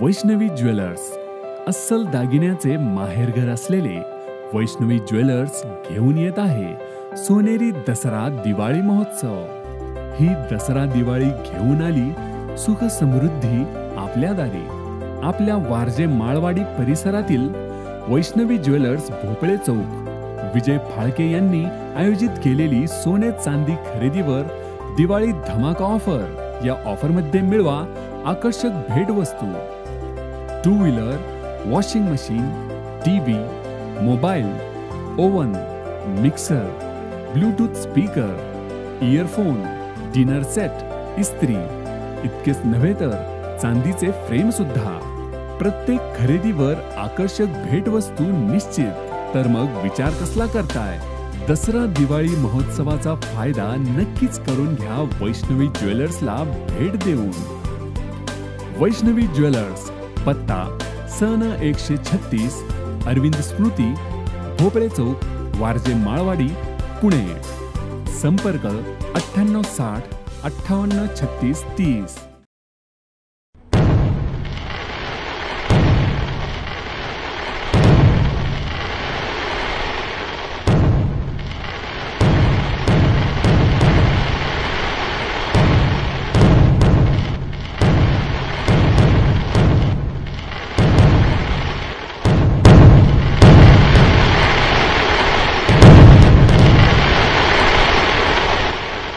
Vaishnavi jewellers, अस्सल दागिन्याचे माहेरघर असलेले वैष्णवी ज्वेलर्स घेऊन येत आहे सोनेरी दसरा दिवाळी महोत्सव। ही दसरा दिवाळी घेऊन आली सुख समृद्धी आपल्या दारी। आपल्या वारजे माळवाडी परिसरातील वैष्णवी ज्वेलर्स भोपळे चौक विजय फाळके यांनी आयोजित केलेली सोने चांदी खरेदीवर दिवाळी धमाका ऑफर। या ऑफर मध्ये मिळवा आकर्षक भेटवस्तू, 2 wheeler, washing machine, TV, mobile, oven, mixer, Bluetooth speaker, earphone, dinner set, इस्त्री इतकेच नव्हे तर चांदीचे फ्रेम सुद्धा। प्रत्येक खरेदीवर आकर्षक भेटवस्तू निश्चित। तर मग विचार कसला करताय? दसरा दिवाळी महोत्सवाचा फायदा नक्कीच करून घ्या वैष्णवी ज्वेलर्सला भेट देऊन। वैष्णवी ज्वेलर्स, पत्ता सन 136, अरविंद स्मृती, भोपळे चौक, वारजे माळवाडी, पुणे। संपर्क 9860 58 36 30।